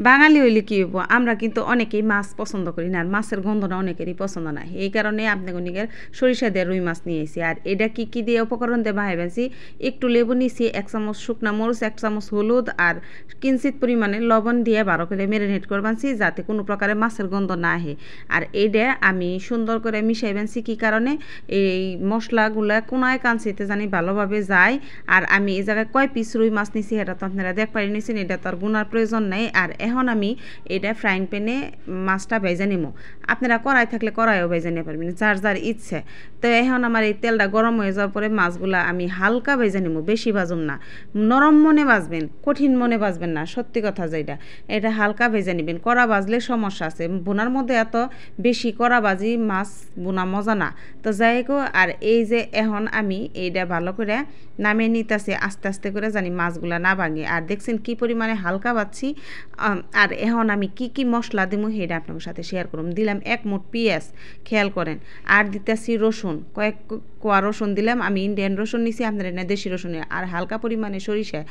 বাঙালি হইলে কি হইব, আমরা কিন্তু অনেকেই মাছ পছন্দ করি না, আর মাছের গন্ধটা অনেকেরই পছন্দ না। এই কারণে আপনাকে অনেকের সরিষা দিয়ে রুই মাছ নিয়ে এসেছি। আর এটা কি দিয়ে উপকরণ দিয়ে ভাইবেছি, একটু লেবু নিয়েছি, 1 চামচ শুকনা মরিচ, 1 চামচ হলুদ আর কিঞ্চিত পরিমাণে লবণ দিয়ে ভালো করে ম্যারিনেট করে বানছি, যাতে কোনো প্রকারে মাছের গন্ধ না আহে। আর এইটা আমি সুন্দর করে মিশাই বানছি, কি কারণে এই মশলাগুলা কোনায় কাঞ্চিতে জানি ভালোভাবে যায়। আর আমি এই জায়গায় কয় পিস রুই মাছ নিয়েছি এটা তো আপনারা দেখ পারি নিয়েছেন, এটা তো আর গুনার প্রয়োজন নেই। আর এখন আমি এটা ফ্রাইং প্যানে মাছটা ভেজে নিব। আপনারা কড়াই থাকলে কড়াইও ভেজে নিতে পারবেন, যার যার ইচ্ছে। তো এখন আমার এই তেলটা গরম হয়ে যাওয়ার পরে মাছগুলা আমি হালকা ভেজে নিব, বেশি ভাজুন না। নরম মনে ভাজবেন, কঠিন মনে ভাজবেন না, সত্যি কথা যেটা, এটা হালকা ভেজে নেবেন। কড়া ভাজলে সমস্যা আছে, বোনার মধ্যে এত বেশি কড়া ভাজি মাছ বোনা মজা না। তো যাই হোক, আর এই যে এখন আমি এইটা ভালো করে নামিয়ে নিতেছি আস্তে আস্তে করে, জানি মাছগুলা না ভাঙে। আর দেখছেন কি পরিমাণে হালকা ভাজছি। আর এখন আমি কি মশলা দিব সেটা আপনার সাথে শেয়ার করুন। দিলাম 1 মুঠ পেঁয়াজ, খেয়াল করেন। আর দিতেছি রসুন, কয়েক কোয়া রসুন দিলাম, আমি ইন্ডিয়ান রসুন নিছি, আপনার এনে দেশি রসুন। আর হালকা পরিমাণে সরিষা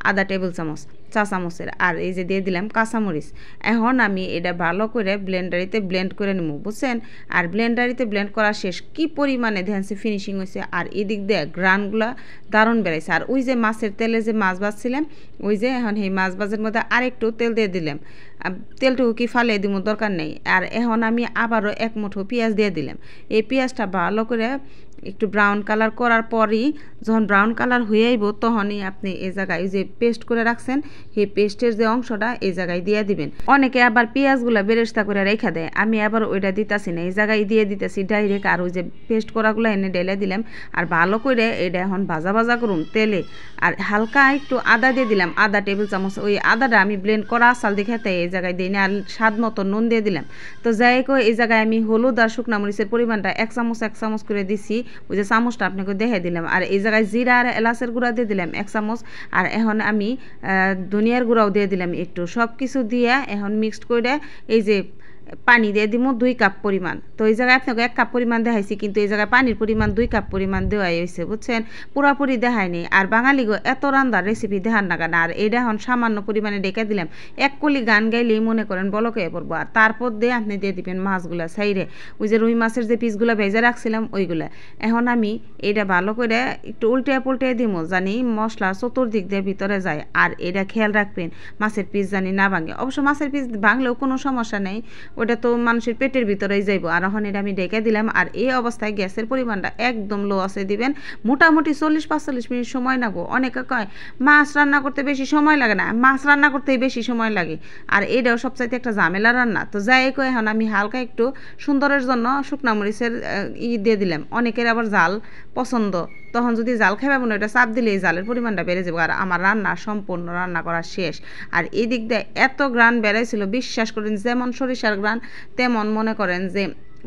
আধা টেবিল চামচ, চা চামচের। আর এই যে দিয়ে দিলাম কাঁচামরিচ। এখন আমি এটা ভালো করে ব্লেন্ডারিতে ব্লেন্ড করে নেব, বুঝছেন। আর ব্লেন্ডারিতে ব্লেন্ড করা শেষ, কি পরিমাণে ধ্যানসে ফিনিশিং হয়েছে। আর এদিক দিয়ে গ্রানগুলা দারুণ বেড়াইছে। আর ওই যে মাছের তেলে যে মাছ ভাজছিলাম, ওই যে এখন এই মাছ ভাজার মধ্যে আরেকটু তেল দিয়ে দিলাম। তেলটুকু কি ফালিয়ে দিব, দরকার নেই। আর এখন আমি আবারও 1 মুঠো পেঁয়াজ দিয়ে দিলাম। এই পেঁয়াজটা ভালো করে একটু ব্রাউন কালার করার পরই, যখন ব্রাউন কালার হয়ে আইব, তখনই আপনি এই জায়গায় যে পেস্ট করে রাখছেন, সেই পেস্টের যে অংশটা এই জায়গায় দিয়ে দিবেন। অনেকে আবার পেঁয়াজগুলো বেরেস্তা করে রেখে দেয়, আমি আবার ওইটা দিতেছি না, এই জায়গায় দিয়ে দিতেছি ডাইরেক্ট। আর ওই যে পেস্ট করাগুলো এনে ঢেলে দিলাম। আর ভালো করে এটা এখন ভাজা ভাজা করুন তেলে। আর হালকা একটু আদা দিয়ে দিলাম, আধা টেবিল চামচ। ওই আদাটা আমি ব্লেন্ড করা আসাল দেখে তাই এই জায়গায় দিই না। আর স্বাদ মতো নুন দিয়ে দিলাম। তো যাই হোক, এই জায়গায় আমি হলুদ আর শুকনা মরিচের পরিমাণটা 1 চামচ করে দিছি, ওই যে চামচটা আপনাকে দেখে দিলাম। আর এই জায়গায় জিরা আর এলাচের গুঁড়া দিয়ে দিলাম 1 চামচ। আর এখন আমি ধনিয়ার গুঁড়াও দিয়ে দিলাম একটু। সব কিছু দিয়ে এখন মিক্সড করে এই যে পানি দিয়ে দিব 2 কাপ পরিমাণ। তো এই জায়গায় আপনাকে 1 কাপ পরিমাণ দেখাইছি, কিন্তু এই জায়গায় পানির পরিমাণ 2 কাপ পরিমাণ দেওয়াই হয়েছে, বুঝছেন। পুরাপুরি দেখায়নি। আর বাঙালিগো এত রান্নার রেসিপি দেখান না কেন। আর এটা এখন সামান্য পরিমাণে ডেকে দিলাম। 1 কলি গান গাইলেই মনে করেন বলকে পড়বো। আর তারপর দিয়ে আপনি দিয়ে দিবেন মাছগুলা সাইডে, ওই যে রুই মাছের যে পিসগুলো ভেজে রাখছিলাম ওইগুলা। এখন আমি এটা ভালো করে একটু উল্টে পুল্টে দিব, জানি মশলা চতুর্দিক দিয়ে ভিতরে যায়। আর এটা খেয়াল রাখবেন মাছের পিস জানি না ভাঙে। অবশ্য মাছের পিস ভাঙলেও কোনো সমস্যা নেই, ওটা তো মানুষের পেটের ভিতরেই যাইব। আর এখন এটা আমি ডেকে দিলাম। আর এই অবস্থায় গ্যাসের পরিমাণটা একদম লো আছে দিবেন। মোটামুটি 40-45 মিনিট সময় লাগবো। অনেকে কয় মাছ রান্না করতে বেশি সময় লাগে না, মাছ রান্না করতেই বেশি সময় লাগে। আর এটাও সবচাইতে একটা ঝামেলা রান্না। তো যাই হোক, এখন আমি হালকা একটু সুন্দরের জন্য শুকনা মরিচের দিয়ে দিলাম। অনেকের আবার জাল পছন্দ, তখন যদি জাল খাবে মনে ওটা চাপ দিলে এই জালের পরিমাণটা বেড়ে যাবে। আর আমার রান্না সম্পূর্ণ রান্না করা শেষ। আর এই দিক দিয়ে এত গ্রান বেড়েছিল, বিশ্বাস করেন, যেমন সরিষার গ্রান তেমন মনে করেন যে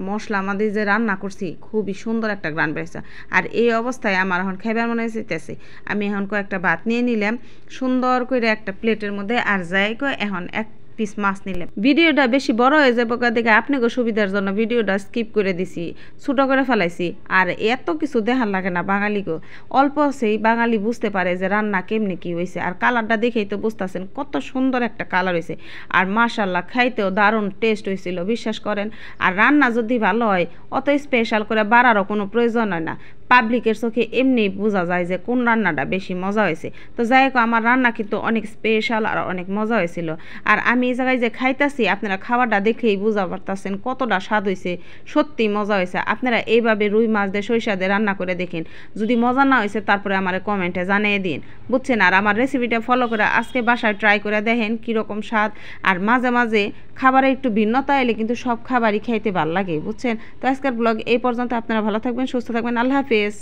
মশলা আমাদের যে রান্না করছি খুবই সুন্দর একটা গ্রান বেড়েছে। আর এই অবস্থায় আমার এখন খাইবার মনে হইতেছে। আমি এখন কয়েকটা ভাত নিয়ে নিলাম সুন্দর করে একটা প্লেটের মধ্যে। আর যাই কয় এখন এক পিস মাছ নিলাম। ভিডিওটা বেশি বড় হয়ে যাবে দেখে আপনাকে সুবিধার জন্য ভিডিওটা স্কিপ করে দিছি, ছোটো করে ফেলাইছি। আর এত কিছু দেখার লাগে না বাঙালিকে, অল্প সেই বাঙালি বুঝতে পারে যে রান্না কেমনি কি হয়েছে। আর কালারটা দেখেই তো বুঝতেছেন কত সুন্দর একটা কালার হয়েছে। আর মাশাল্লাহ খাইতেও দারুণ টেস্ট হয়েছিল, বিশ্বাস করেন। আর রান্না যদি ভালো হয় অত স্পেশাল করে বাড়ারও কোনো প্রয়োজন হয় না, পাবলিকের চোখে এমনি বোঝা যায় যে কোন রান্নাটা বেশি মজা হয়েছে। তো যাই হোক, আমার রান্না কিন্তু অনেক স্পেশাল আর অনেক মজা হয়েছিল। আর আমি এই জায়গায় যে খাইতাছি, আপনারা খাবারটা দেখেই বুঝা পারতেছেন কতটা স্বাদ হয়েছে, সত্যি মজা হয়েছে। আপনারা এইভাবে রুই মাছ দিয়ে সরিষা দিয়ে রান্না করে দেখেন, যদি মজা না হয়েছে তারপরে আমার কমেন্টে জানিয়ে দিন, বুঝছেন। আর আমার রেসিপিটা ফলো করে আজকে বাসায় ট্রাই করে দেখেন কীরকম স্বাদ। আর মাঝে মাঝে খাবারে একটু ভিন্নতা এলে কিন্তু সব খাবারই খাইতে ভালো লাগে, বুঝছেন। তো আজকের ব্লগ এই পর্যন্ত। আপনারা ভালো থাকবেন, সুস্থ থাকবেন, আল্লাহ হাফেজ।